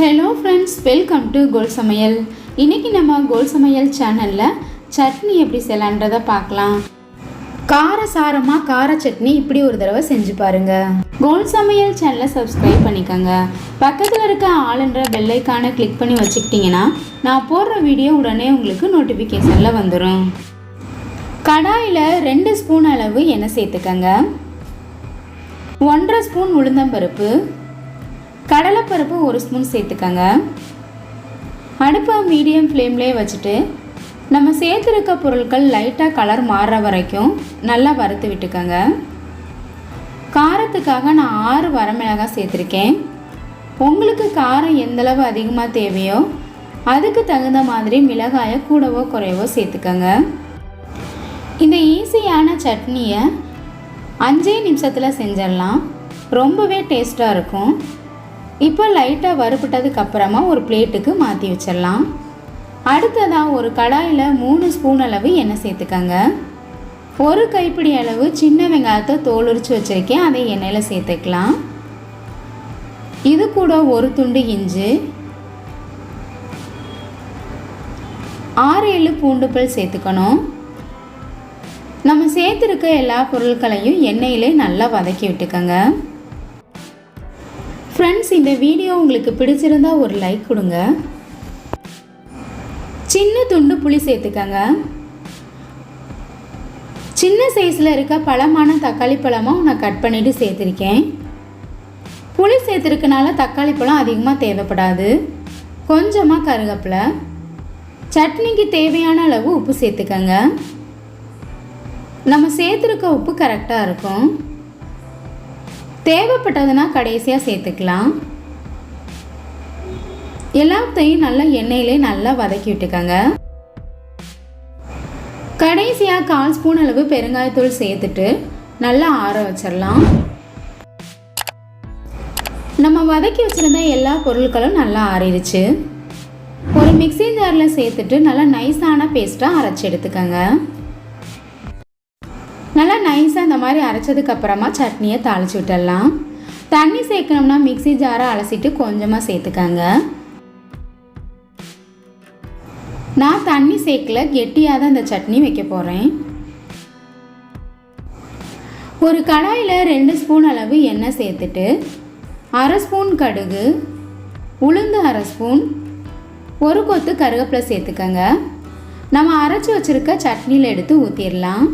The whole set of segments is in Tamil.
ஹலோ ஃப்ரெண்ட்ஸ், வெல்கம் டு கோல் சமையல். இன்றைக்கி நம்ம கோல் சமையல் சேனலில் சட்னி எப்படி செய்யலான்றதை பார்க்கலாம். காரசாரமாக கார சட்னி இப்படி ஒரு தடவை செஞ்சு பாருங்கள். கோல் சமையல் சேனலை சப்ஸ்கிரைப் பண்ணிக்கோங்க. பக்கத்தில் இருக்க ஆளுன்ற பெல்லைக்கான கிளிக் பண்ணி வச்சுக்கிட்டிங்கன்னா நான் போடுற வீடியோ உடனே உங்களுக்கு நோட்டிஃபிகேஷனில் வந்துடும். கடாயில் 2 ஸ்பூன் அளவு எண்ணெய் சேர்த்துக்கங்க. 1.5 ஸ்பூன் உளுந்தம்பருப்பு, கடலைப்பருப்பு 1 ஸ்பூன் சேர்த்துக்கங்க. அடுப்பை மீடியம் ஃப்ளேம்லேயே வச்சுட்டு நம்ம சேர்த்துருக்க பொருட்கள் லைட்டாக கலர் மாறுற வரைக்கும் நல்லா வறுத்து விட்டுக்கோங்க. காரத்துக்காக நான் 6 வரமிளகாய் சேர்த்துருக்கேன். உங்களுக்கு காரம் எந்தளவு அதிகமாக தேவையோ அதுக்கு தகுந்த மாதிரி மிளகாயை கூடவோ குறைவோ சேர்த்துக்கோங்க. இந்த ஈஸியான சட்னியை 5 நிமிஷத்தில் செஞ்சிடலாம். ரொம்பவே டேஸ்ட்டாக இருக்கும். இப்போ லைட்டாக வறுபட்டதுக்கு அப்புறமா ஒரு பிளேட்டுக்கு மாற்றி வச்சிடலாம். அடுத்ததாக ஒரு கடாயில் 3 ஸ்பூன் அளவு எண்ணெய் சேர்த்துக்கங்க. 1 கைப்பிடி அளவு சின்ன வெங்காயத்தை தோல் உரித்து வச்சுருக்கேன், அதை எண்ணெயில் சேர்த்துக்கலாம். இது கூட 1 துண்டு இஞ்சி, 6-7 பூண்டு பல் சேர்த்துக்கணும். நம்ம சேர்த்துருக்க எல்லா பொருட்களையும் எண்ணெயிலே நல்லா வதக்கி விட்டுக்கோங்க. ஃப்ரெண்ட்ஸ், இந்த வீடியோ உங்களுக்கு பிடிச்சிருந்தா ஒரு லைக் கொடுங்க. சின்ன துண்டு புளி சேர்த்துக்கங்க. சின்ன சைஸில் இருக்க பழமான தக்காளி பழமாக நான் கட் பண்ணிவிட்டு சேர்த்துருக்கேன். புளி சேர்த்துருக்கனால தக்காளி பழம் அதிகமாக தேவைப்படாது. கொஞ்சமாக கருவேப்பிலை, சட்னிக்கு தேவையான அளவு உப்பு சேர்த்துக்கங்க. நம்ம சேர்த்துருக்க உப்பு கரெக்டாக இருக்கும். தேவைப்பட்டதுன்னா கடைசியாக சேர்த்துக்கலாம். எல்லாத்தையும் நல்லா எண்ணெயிலே நல்லா வதக்கி விட்டுக்கோங்க. கடைசியாக 1/4 ஸ்பூன் அளவு பெருங்காயத்தூள் சேர்த்துட்டு நல்லா ஆற வச்சிடலாம். நம்ம வதக்கி வச்சுருந்த எல்லா பொருட்களும் நல்லா ஆறிடுச்சு. ஒரு மிக்ஸி ஜாரில் சேர்த்துட்டு நல்லா நைஸான பேஸ்ட்டாக அரைச்சி எடுத்துக்கோங்க. நல்லா நைஸாக இந்த மாதிரி அரைச்சதுக்கப்புறமா சட்னியை தாளித்து விட்டுடலாம். தண்ணி சேர்க்கணும்னா மிக்ஸி ஜாரை அலசிட்டு கொஞ்சமாக சேர்த்துக்கங்க. நான் தண்ணி சேர்க்கல, கெட்டியாக தான் இந்த சட்னி வைக்க போகிறேன். ஒரு கடாயில் 2 ஸ்பூன் அளவு எண்ணெய் சேர்த்துட்டு 1/2 ஸ்பூன் கடுகு, உளுந்து 1/2 ஸ்பூன், 1 கொத்து கருவேப்பிலை சேர்த்துக்கங்க. நம்ம அரைச்சி வச்சுருக்க சட்னியில் எடுத்து ஊற்றிடலாம்.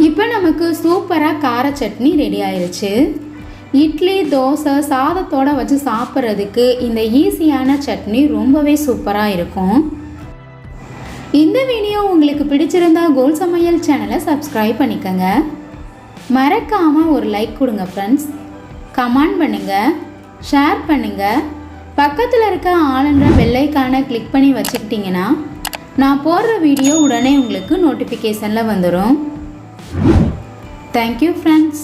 இப்போ நமக்கு சூப்பராக கார சட்னி ரெடி ஆயிடுச்சு. இட்லி, தோசை, சாதத்தோடு வச்சு சாப்பிட்றதுக்கு இந்த ஈஸியான சட்னி ரொம்பவே சூப்பராக இருக்கும். இந்த வீடியோ உங்களுக்கு பிடிச்சிருந்தா கோல் சமையல் சேனலை சப்ஸ்கிரைப் பண்ணிக்கோங்க. மறக்காமல் ஒரு லைக் கொடுங்க ஃப்ரெண்ட்ஸ். கமெண்ட் பண்ணுங்கள், ஷேர் பண்ணுங்கள். பக்கத்தில் இருக்க ஆளுன்ற பெல்லைக்கான கிளிக் பண்ணி வச்சுக்கிட்டிங்கன்னா நான் போடுற வீடியோ உடனே உங்களுக்கு நோட்டிஃபிகேஷனில் வந்துடும். Thank you friends.